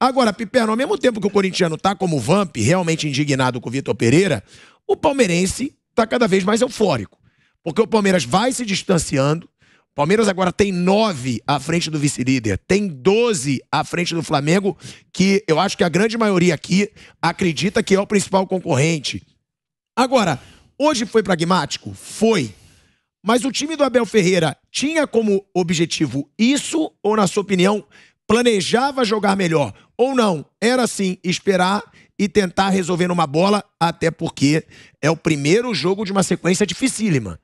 Agora, Piperno, ao mesmo tempo que o corintiano tá como Vamp, realmente indignado com o Vitor Pereira, o palmeirense tá cada vez mais eufórico. Porque o Palmeiras vai se distanciando. O Palmeiras agora tem 9 à frente do vice-líder, tem 12 à frente do Flamengo, que eu acho que a grande maioria aqui acredita que é o principal concorrente. Agora, hoje foi pragmático? Foi. Mas o time do Abel Ferreira tinha como objetivo isso ou, na sua opinião, planejava jogar melhor? Ou não? Era assim, esperar e tentar resolver numa bola, até porque é o primeiro jogo de uma sequência dificílima.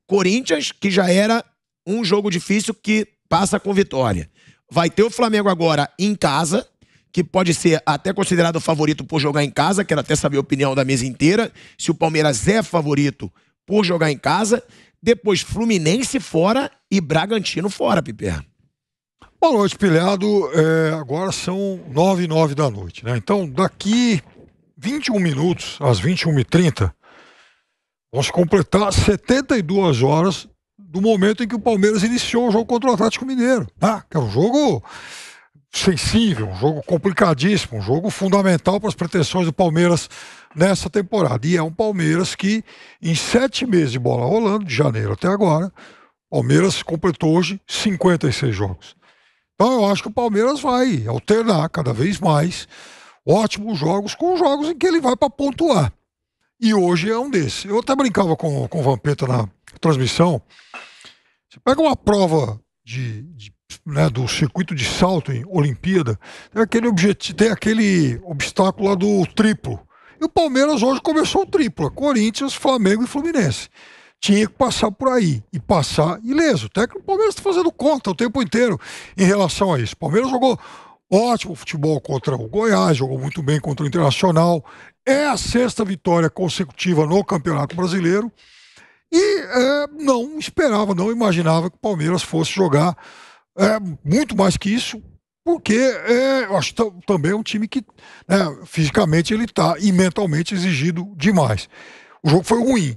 Corinthians, que já era um jogo difícil que passa com vitória. Vai ter o Flamengo agora em casa, que pode ser até considerado o favorito por jogar em casa. Quero até saber a opinião da mesa inteira, se o Palmeiras é favorito por jogar em casa. Depois Fluminense fora e Bragantino fora, Piper. Boa noite, Pilhado. Agora são 9h09 da noite, né? Então, daqui 21 minutos, às 21h30, vamos completar 72 horas do momento em que o Palmeiras iniciou o jogo contra o Atlético Mineiro. Que é um jogo sensível, um jogo complicadíssimo, um jogo fundamental para as pretensões do Palmeiras nessa temporada. E é um Palmeiras que, em 7 meses de bola rolando, de janeiro até agora, o Palmeiras completou hoje 56 jogos. Então eu acho que o Palmeiras vai alternar cada vez mais ótimos jogos com jogos em que ele vai para pontuar. E hoje é um desses. Eu até brincava com o Vampeta na transmissão. Você pega uma prova do circuito de salto em Olimpíada, tem aquele obstáculo lá do triplo. E o Palmeiras hoje começou o triplo. Corinthians, Flamengo e Fluminense. Tinha que passar por aí. E passar ileso. Até que o Palmeiras está fazendo conta o tempo inteiro em relação a isso. O Palmeiras jogou ótimo futebol contra o Goiás, jogou muito bem contra o Internacional. É a 6ª vitória consecutiva no Campeonato Brasileiro. E não esperava, não imaginava que o Palmeiras fosse jogar muito mais que isso, porque eu acho também um time que fisicamente ele está e mentalmente exigido demais. O jogo foi ruim,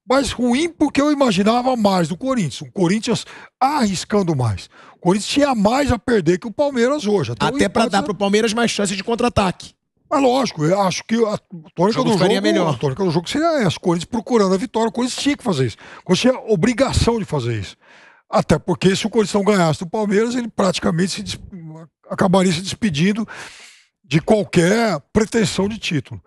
mas ruim porque eu imaginava mais do Corinthians. O Corinthians arriscando mais. O Corinthians tinha mais a perder que o Palmeiras hoje. Até para dar para o Palmeiras mais chance de contra-ataque. Mas lógico, eu acho que a tônica do jogo seria essa. O Corinthians procurando a vitória, o Corinthians tinha que fazer isso. O Corinthians tinha obrigação de fazer isso. Até porque se o Corinthians não ganhasse do Palmeiras, ele praticamente acabaria se despedindo de qualquer pretensão de título.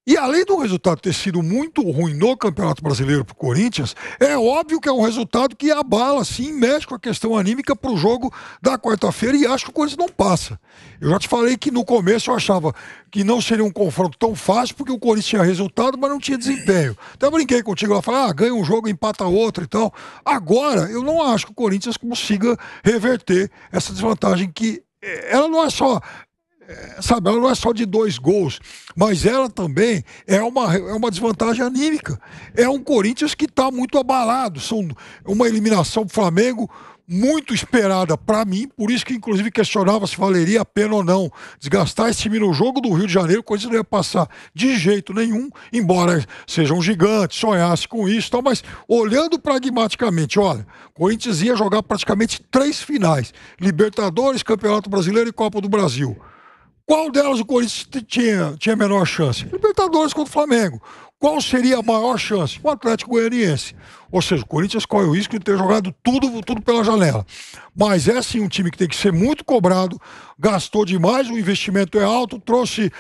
E além do resultado ter sido muito ruim no Campeonato Brasileiro para o Corinthians, é óbvio que é um resultado que abala, sim, mexe com a questão anímica para o jogo da quarta-feira, e acho que o Corinthians não passa. Eu já te falei que no começo eu achava que não seria um confronto tão fácil, porque o Corinthians tinha resultado, mas não tinha desempenho. Até brinquei contigo lá, falei, ganha um jogo, empata outro e tal. Agora, eu não acho que o Corinthians consiga reverter essa desvantagem que ela não é só... ela não é só de 2 gols, mas ela também é uma desvantagem anímica. É um Corinthians que está muito abalado. São uma eliminação do Flamengo muito esperada para mim, por isso que inclusive questionava se valeria a pena ou não desgastar esse time no jogo do Rio de Janeiro. O Corinthians não ia passar de jeito nenhum, embora seja um gigante, sonhasse com isso, tal, mas olhando pragmaticamente, olha, o Corinthians ia jogar praticamente 3 finais: Libertadores, Campeonato Brasileiro e Copa do Brasil. Qual delas o Corinthians tinha menor chance? Libertadores contra o Flamengo. Qual seria a maior chance? O Atlético Goianiense. Ou seja, o Corinthians corre o risco de ter jogado tudo pela janela. Mas é sim um time que tem que ser muito cobrado, gastou demais, o investimento é alto, trouxe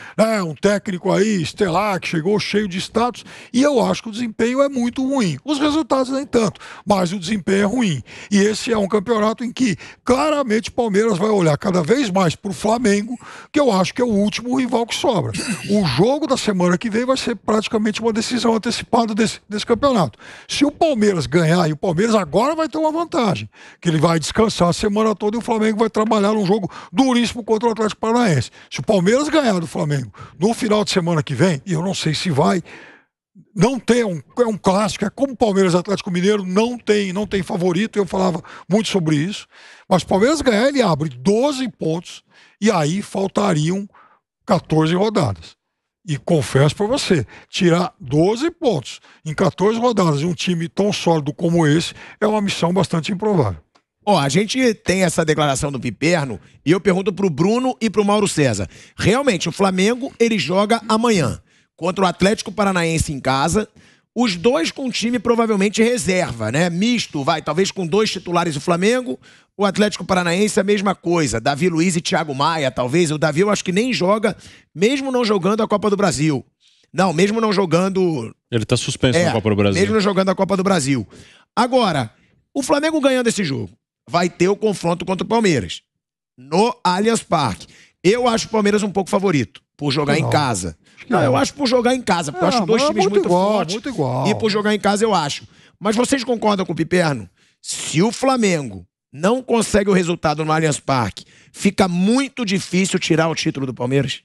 um técnico aí, estelar, que chegou cheio de status, e eu acho que o desempenho é muito ruim. Os resultados nem tanto, mas o desempenho é ruim. E esse é um campeonato em que claramente o Palmeiras vai olhar cada vez mais para o Flamengo, que eu acho que é o último rival que sobra. O jogo da semana que vem vai ser praticamente uma decisão antecipada desse campeonato. Se o Palmeiras ganhar, e o Palmeiras agora vai ter uma vantagem, que ele vai descansar a semana toda e o Flamengo vai trabalhar num jogo duríssimo contra o Atlético Paranaense. Se o Palmeiras ganhar do Flamengo no final de semana que vem, e eu não sei se vai, não tem é um clássico, é como o Palmeiras e Atlético Mineiro, não tem favorito, eu falava muito sobre isso, mas se o Palmeiras ganhar, ele abre 12 pontos e aí faltariam 14 rodadas. E confesso para você, tirar 12 pontos em 14 rodadas de um time tão sólido como esse é uma missão bastante improvável. Ó, a gente tem essa declaração do Piperno e eu pergunto pro Bruno e pro Mauro César. Realmente, o Flamengo, ele joga amanhã contra o Atlético Paranaense em casa, os dois com time provavelmente reserva, né? Misto, talvez com 2 titulares do Flamengo, o Atlético Paranaense a mesma coisa, Davi Luiz e Thiago Maia, talvez. O Davi eu acho que nem joga, mesmo não jogando a Copa do Brasil. Não, mesmo não jogando... Ele tá suspenso na Copa do Brasil. Mesmo não jogando a Copa do Brasil. Agora, o Flamengo ganhando esse jogo, vai ter o confronto contra o Palmeiras, no Allianz Parque. Eu acho o Palmeiras um pouco favorito, por jogar em casa. Não, eu acho por jogar em casa, porque eu acho 2 times muito fortes. Muito igual. E por jogar em casa eu acho. Mas vocês concordam com o Piperno? Se o Flamengo não consegue o resultado no Allianz Parque, fica muito difícil tirar o título do Palmeiras?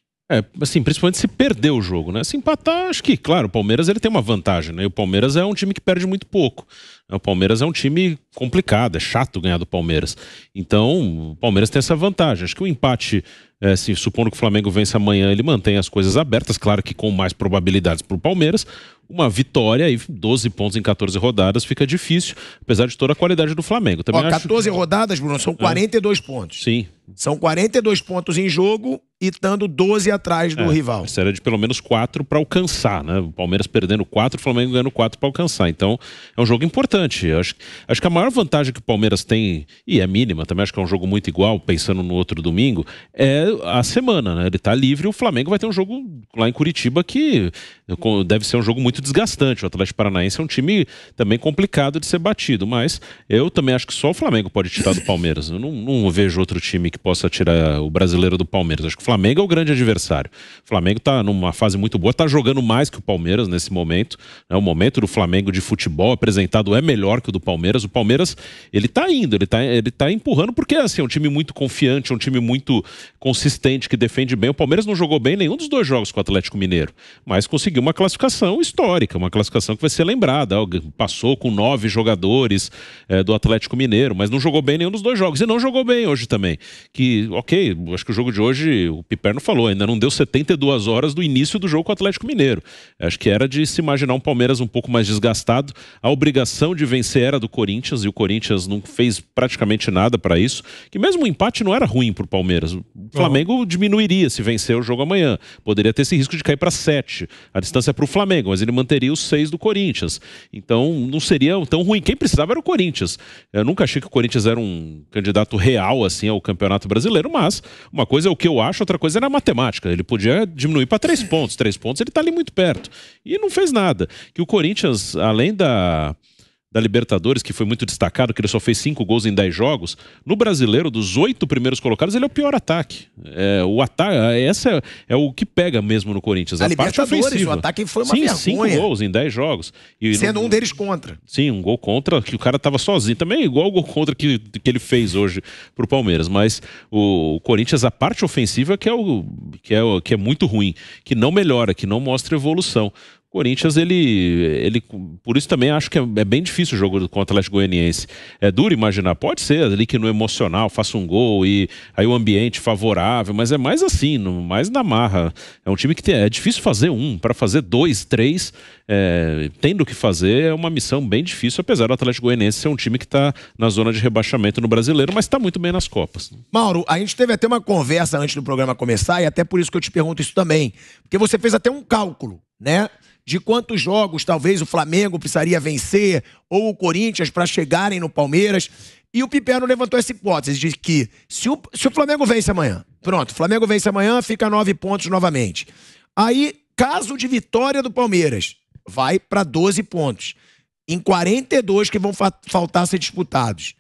Assim, principalmente se perder o jogo, né? Se empatar, acho que, claro, o Palmeiras ele tem uma vantagem, né? E o Palmeiras é um time que perde muito pouco. O Palmeiras é um time complicado, é chato ganhar do Palmeiras. Então, o Palmeiras tem essa vantagem. Acho que o empate, supondo que o Flamengo vence amanhã, ele mantém as coisas abertas, claro que com mais probabilidades para o Palmeiras. Uma vitória e 12 pontos em 14 rodadas fica difícil, apesar de toda a qualidade do Flamengo. Também 14 rodadas, Bruno, são 42 pontos. Sim. São 42 pontos em jogo e estando 12 atrás do rival. Seria de pelo menos 4 para alcançar, né? O Palmeiras perdendo 4, o Flamengo ganhando 4 para alcançar. Então, é um jogo importante. Acho que a maior vantagem que o Palmeiras tem, e é mínima, também acho que é um jogo muito igual, pensando no outro domingo, é a semana, né? Ele tá livre e o Flamengo vai ter um jogo lá em Curitiba que deve ser um jogo muito desgastante. O Atlético Paranaense é um time também complicado de ser batido, mas eu também acho que só o Flamengo pode tirar do Palmeiras. Eu não vejo outro time que possa tirar o brasileiro do Palmeiras. Acho que o Flamengo é o grande adversário. O Flamengo tá numa fase muito boa, tá jogando mais que o Palmeiras nesse momento, né? O momento do Flamengo de futebol apresentado é melhor que o do Palmeiras. O Palmeiras, ele tá indo, ele tá empurrando porque assim, é um time muito confiante, é um time muito consistente, que defende bem. O Palmeiras não jogou bem nenhum dos 2 jogos com o Atlético Mineiro, mas conseguiu uma classificação histórica, uma classificação que vai ser lembrada. Passou com 9 jogadores do Atlético Mineiro, mas não jogou bem nenhum dos 2 jogos. E não jogou bem hoje também. Que, ok, acho que o jogo de hoje, o Piperno falou, ainda não deu 72 horas do início do jogo com o Atlético Mineiro. Acho que era de se imaginar um Palmeiras um pouco mais desgastado. A obrigação de vencer era do Corinthians, e o Corinthians não fez praticamente nada para isso. Que mesmo o empate não era ruim pro Palmeiras. O Flamengo diminuiria se vencer o jogo amanhã. Poderia ter esse risco de cair para 7. A distância é pro Flamengo, mas ele manteria os 6 do Corinthians. Então não seria tão ruim. Quem precisava era o Corinthians. Eu nunca achei que o Corinthians era um candidato real assim ao Campeonato Brasileiro, mas uma coisa é o que eu acho, outra coisa era a matemática. Ele podia diminuir para 3 pontos. 3 pontos ele tá ali muito perto. E não fez nada. Que o Corinthians, além da Libertadores, que foi muito destacado, que ele só fez 5 gols em 10 jogos, no Brasileiro, dos 8 primeiros colocados, ele é o pior ataque. O ataque, essa é o que pega mesmo no Corinthians. A Libertadores, o ataque foi uma vergonha. 5 gols em 10 jogos. E sendo um deles contra. Sim, um gol contra, que o cara tava sozinho. Também igual o gol contra que ele fez hoje pro Palmeiras. Mas o Corinthians, a parte ofensiva que é muito ruim, que não melhora, que não mostra evolução. Corinthians, ele por isso também acho que é bem difícil o jogo com o Atlético Goianiense. É duro imaginar, pode ser ali que no emocional faça um gol e aí o ambiente favorável, mas é mais assim, mais na marra. É um time que é difícil fazer para fazer 2, 3, tendo que fazer, é uma missão bem difícil, apesar do Atlético Goianiense ser um time que está na zona de rebaixamento no Brasileiro, mas está muito bem nas Copas. Mauro, a gente teve até uma conversa antes do programa começar e até por isso que eu te pergunto isso também, porque você fez até um cálculo, né? De quantos jogos talvez o Flamengo precisaria vencer ou o Corinthians para chegarem no Palmeiras. E o Piperno levantou essa hipótese de que se o Flamengo vence amanhã, pronto, o Flamengo vence amanhã, fica 9 pontos novamente. Aí, caso de vitória do Palmeiras, vai para 12 pontos. Em 42 que vão faltar ser disputados.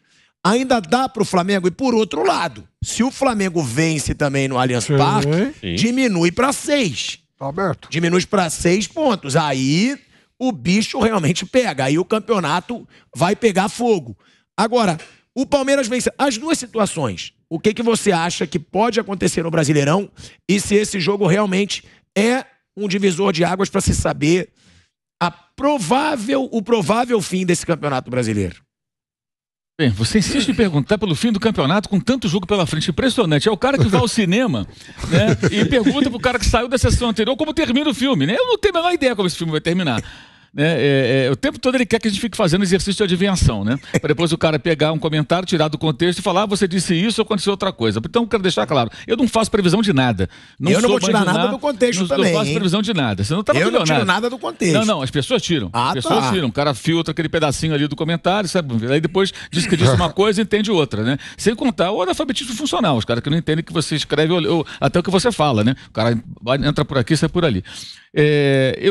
Ainda dá para o Flamengo. E por outro lado, se o Flamengo vence também no Allianz Parque, diminui para 6. Tá aberto. Diminui para 6 pontos. Aí o bicho realmente pega. Aí o campeonato vai pegar fogo. Agora, o Palmeiras vence as 2 situações. O que você acha que pode acontecer no Brasileirão e se esse jogo realmente é um divisor de águas para se saber o provável fim desse campeonato brasileiro? Bem, você insiste em perguntar pelo fim do campeonato com tanto jogo pela frente. Impressionante. É o cara que vai ao cinema, né, e pergunta pro cara que saiu da sessão anterior como termina o filme, né? Eu não tenho a menor ideia como esse filme vai terminar. né? O tempo todo ele quer que a gente fique fazendo exercício de adivinhação, né? Para depois o cara pegar um comentário, tirar do contexto e falar, você disse isso ou aconteceu outra coisa. Então eu quero deixar claro, eu não faço previsão de nada. Eu não vou tirar nada do contexto também. Eu não faço previsão de nada. Você não tá eu não tiro nada do contexto. Não, as pessoas tiram. As pessoas tiram. O cara filtra aquele pedacinho ali do comentário, sabe? Aí depois diz que disse uma coisa e entende outra, né? Sem contar o analfabetismo funcional, os caras que não entendem que você escreve ou até o que você fala, né? O cara entra por aqui, sai por ali.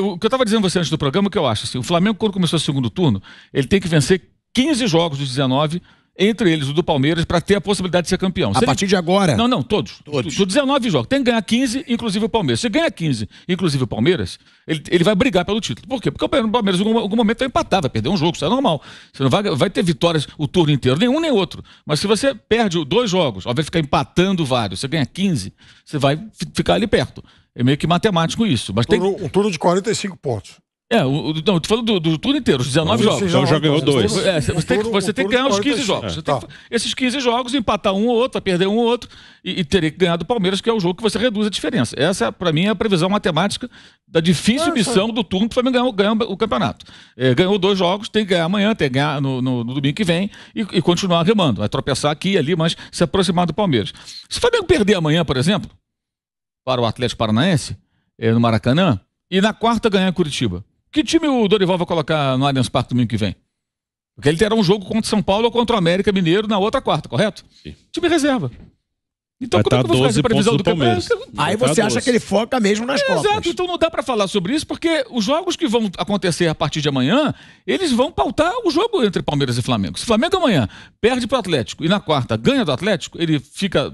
O que eu estava dizendo a você antes do programa, que eu acho assim, o Flamengo, quando começou o segundo turno, ele tem que vencer 15 jogos dos 19, entre eles o do Palmeiras, para ter a possibilidade de ser campeão. A partir de agora? Não, todos. 19 jogos. Tem que ganhar 15, inclusive o Palmeiras. Se ganhar 15, inclusive o Palmeiras, ele vai brigar pelo título. Por quê? Porque o Palmeiras, em algum momento, vai empatar, vai perder um jogo, isso é normal. Você não vai ter vitórias o turno inteiro, nenhum nem outro. Mas se você perde 2 jogos, ao invés de ficar empatando vários, você ganha 15, você vai ficar ali perto. É meio que matemático isso. Mas um turno de 45 pontos. Não, eu tô falando do turno inteiro, os 19 jogos. Então já ganhou 2. Você tem que ganhar os 15 jogos. Esses 15 jogos, empatar um ou outro, vai perder um ou outro, e teria que ganhar do Palmeiras, que é o jogo que você reduz a diferença. Essa, para mim, é a previsão matemática da difícil missão do turno para o Flamengo ganhar o campeonato. Ganhou 2 jogos, tem que ganhar amanhã, tem que ganhar no domingo que vem e continuar remando. Vai tropeçar aqui e ali, mas se aproximar do Palmeiras. Se o Flamengo perder amanhã, por exemplo, para o Atlético Paranaense, no Maracanã, e na quarta ganhar em Curitiba, que time o Dorival vai colocar no Allianz Parque domingo que vem? Porque ele terá um jogo contra o São Paulo ou contra o América Mineiro na outra quarta, correto? Sim. Time reserva. Então como é que eu vou fazer a previsão do campeonato? Aí você acha que ele foca mesmo nas Copas. Exato, então não dá para falar sobre isso, porque os jogos que vão acontecer a partir de amanhã, eles vão pautar o jogo entre Palmeiras e Flamengo. Se o Flamengo amanhã perde para o Atlético e na quarta ganha do Atlético, ele fica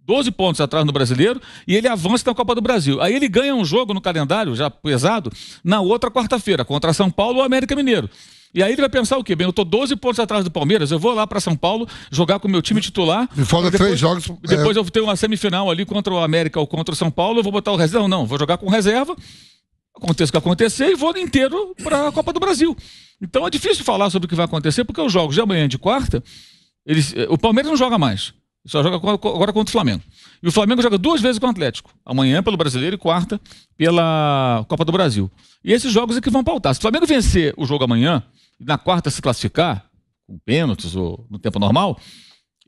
12 pontos atrás no Brasileiro e ele avança na Copa do Brasil. Aí ele ganha um jogo no calendário, já pesado, na outra quarta-feira, contra São Paulo ou América Mineiro. E aí ele vai pensar o quê? Bem, eu tô 12 pontos atrás do Palmeiras, eu vou lá para São Paulo jogar com o meu time titular. E falta 3 jogos. Depois eu tenho uma semifinal ali contra o América ou contra o São Paulo, eu vou botar o reserva. Não, vou jogar com reserva, aconteça o que acontecer, e vou inteiro para a Copa do Brasil. Então é difícil falar sobre o que vai acontecer, porque os jogos de amanhã e de quarta, o Palmeiras não joga mais. Só joga agora contra o Flamengo. E o Flamengo joga 2 vezes com o Atlético. Amanhã pelo Brasileiro e quarta pela Copa do Brasil. E esses jogos é que vão pautar. Se o Flamengo vencer o jogo amanhã e na quarta se classificar, com pênaltis ou no tempo normal,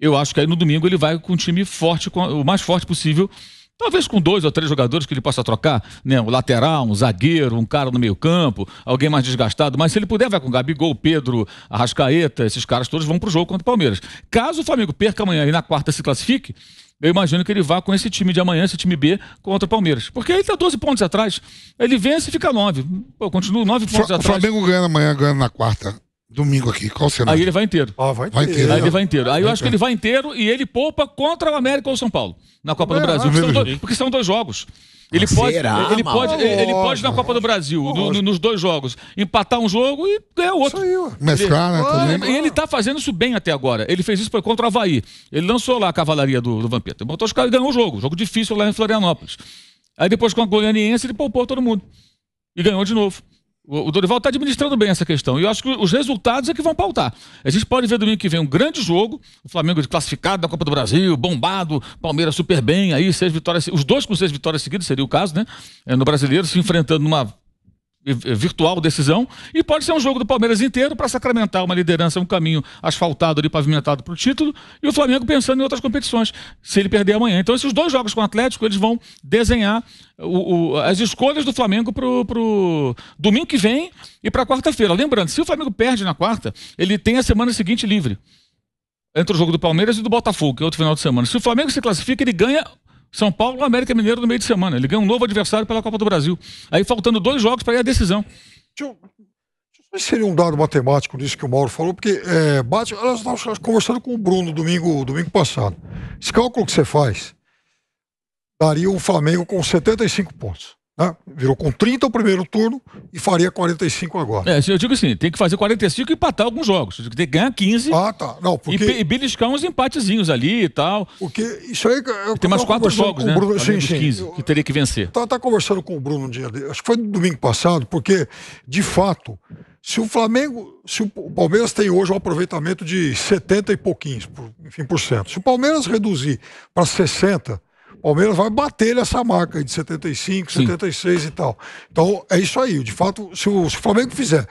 eu acho que aí no domingo ele vai com um time forte, o mais forte possível. Talvez com 2 ou 3 jogadores que ele possa trocar, né? Um lateral, um zagueiro, um cara no meio campo, alguém mais desgastado, mas se ele puder vai com Gabigol, Pedro, Arrascaeta, esses caras todos vão pro jogo contra o Palmeiras. Caso o Flamengo perca amanhã e na quarta se classifique, eu imagino que ele vá com esse time de amanhã, esse time B, contra o Palmeiras. Porque ele tá 12 pontos atrás, ele vence e fica 9. Pô, continua 9 pontos atrás. O Flamengo ganha amanhã, ganha na quarta. Domingo aqui, qual será? Aí ele vai inteiro. Vai inteiro. Aí ele vai inteiro. Aí eu acho que ele vai inteiro e ele poupa contra o América ou o São Paulo na Copa do Brasil. Porque são 2 jogos. Ele pode na Copa do Brasil, nos 2 jogos, empatar um jogo e ganhar outro. Isso aí, mesclar, né? E ele tá fazendo isso bem até agora. Ele fez isso contra o Avaí. Ele lançou lá a cavalaria do Vampeta. Botou os caras e ganhou o jogo. Jogo difícil lá em Florianópolis. Aí depois com a Goianiense ele poupou todo mundo. E ganhou de novo. O Dorival está administrando bem essa questão. E eu acho que os resultados é que vão pautar. A gente pode ver domingo que vem um grande jogo. O Flamengo classificado da Copa do Brasil, bombado, Palmeiras super bem. Aí 6 vitórias, os 2 com 6 vitórias seguidas, seria o caso, né? No Brasileiro, se enfrentando numa virtual decisão. E pode ser um jogo do Palmeiras inteiro para sacramentar uma liderança, um caminho asfaltado ali, pavimentado para o título. E o Flamengo pensando em outras competições, se ele perder amanhã. Então esses 2 jogos com o Atlético, eles vão desenhar as escolhas do Flamengo pro domingo que vem e para quarta-feira. Lembrando, se o Flamengo perde na quarta, ele tem a semana seguinte livre. Entre o jogo do Palmeiras e do Botafogo, que é outro final de semana. Se o Flamengo se classifica, ele ganha São Paulo ou América Mineiro no meio de semana. Ele ganha um novo adversário pela Copa do Brasil. Aí faltando 2 jogos para ir à decisão. Seria um dado matemático disso que o Mauro falou, porque nós estávamos conversando com o Bruno domingo passado. Esse cálculo que você faz daria o Flamengo com 75 pontos. Né? Virou com 30 o primeiro turno e faria 45 agora. Eu digo assim, tem que fazer 45 e empatar alguns jogos. Tem que ganhar 15 tá. Não, porque... e beliscar uns empatezinhos ali e tal. Porque isso aí... Tem mais 4 jogos, né? Bruno, sim, 15, que teria que vencer. Tá conversando com o Bruno um dia, acho que foi no domingo passado, porque, de fato, se o Palmeiras tem hoje um aproveitamento de 70 e pouquinhos, por cento. Se o Palmeiras reduzir para 60%, Palmeiras vai bater essa marca aí de 75, 76 e tal. Então, é isso aí. De fato, se o Flamengo fizer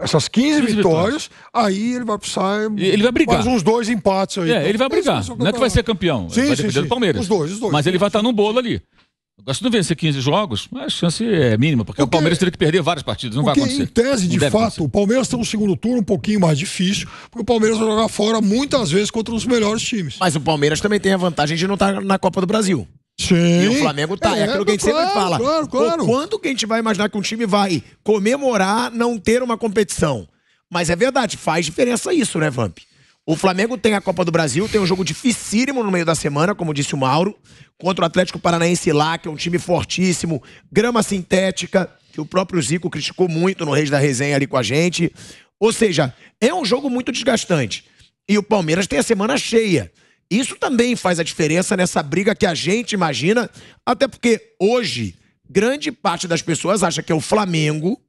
essas 15 vitórias, aí ele vai precisar. Ele vai brigar. Mais uns 2 empates aí. Ele vai brigar. Não é que vai ser campeão. Vai depender do Palmeiras. Os dois. Mas ele vai estar num bolo ali. Agora, se não vencer 15 jogos, a chance é mínima, porque o Palmeiras teria que perder várias partidas, não vai acontecer. Em tese, de fato, o Palmeiras tem um segundo turno um pouquinho mais difícil, porque o Palmeiras vai jogar fora muitas vezes contra os melhores times. Mas o Palmeiras também tem a vantagem de não estar na Copa do Brasil. Sim. E o Flamengo tá. É aquilo que a gente sempre fala. Claro. Pô, quando que a gente vai imaginar que um time vai comemorar não ter uma competição? Mas é verdade, faz diferença isso, né, Vamp? O Flamengo tem a Copa do Brasil, tem um jogo dificílimo no meio da semana, como disse o Mauro, contra o Atlético Paranaense lá, que é um time fortíssimo, grama sintética, que o próprio Zico criticou muito no Reis da Resenha ali com a gente. Ou seja, é um jogo muito desgastante. E o Palmeiras tem a semana cheia. Isso também faz a diferença nessa briga que a gente imagina, até porque hoje, grande parte das pessoas acha que é o Flamengo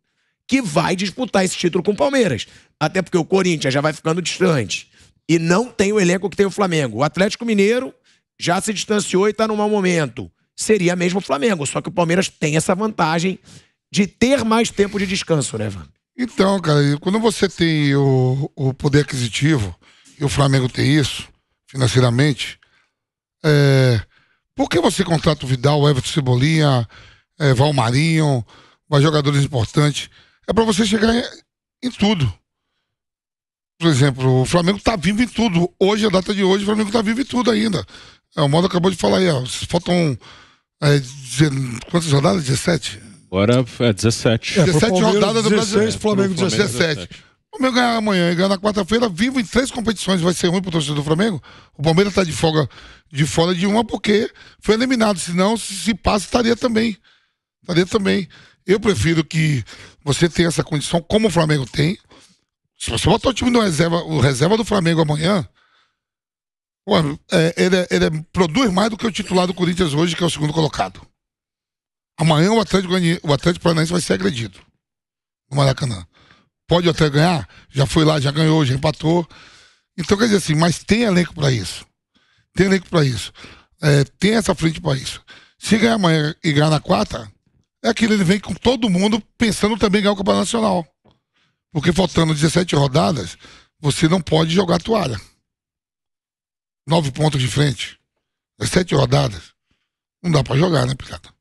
que vai disputar esse título com o Palmeiras. Até porque o Corinthians já vai ficando distante. E não tem o elenco que tem o Flamengo. O Atlético Mineiro já se distanciou e está num mau momento. Seria mesmo o Flamengo, só que o Palmeiras tem essa vantagem de ter mais tempo de descanso, né, Van? Então, cara, quando você tem o poder aquisitivo, e o Flamengo tem isso, financeiramente, por que você contrata o Vidal, o Everton Cebolinha, Valmarinho, vai jogadores importantes? É para você chegar em tudo. Por exemplo, o Flamengo tá vivo em tudo. Hoje, a data de hoje, o Flamengo tá vivo em tudo ainda. O Modo acabou de falar aí, ó. Faltam quantas rodadas? 17? Agora é 17. 17 rodadas do Brasil. Flamengo 17. O Flamengo ganhar amanhã e ganhar na quarta-feira, vivo em 3 competições. Vai ser ruim pro torcedor do Flamengo. O Palmeiras tá de fora de uma porque foi eliminado. Senão, se passa, estaria também. Eu prefiro que você tenha essa condição, como o Flamengo tem. Se você botar o time do reserva do Flamengo amanhã, ele produz mais do que o titular do Corinthians hoje, que é o segundo colocado. Amanhã o Atlético Paranaense vai ser agredido no Maracanã. Pode até ganhar, já foi lá, já ganhou, já empatou. Então, quer dizer assim, mas tem elenco para isso. Tem essa frente para isso. Se ganhar amanhã e ganhar na quarta, é aquilo, ele vem com todo mundo pensando também em ganhar o Campeonato Nacional. Porque faltando 17 rodadas, você não pode jogar toalha. 9 pontos de frente. 17 rodadas. Não dá pra jogar, né, Picata?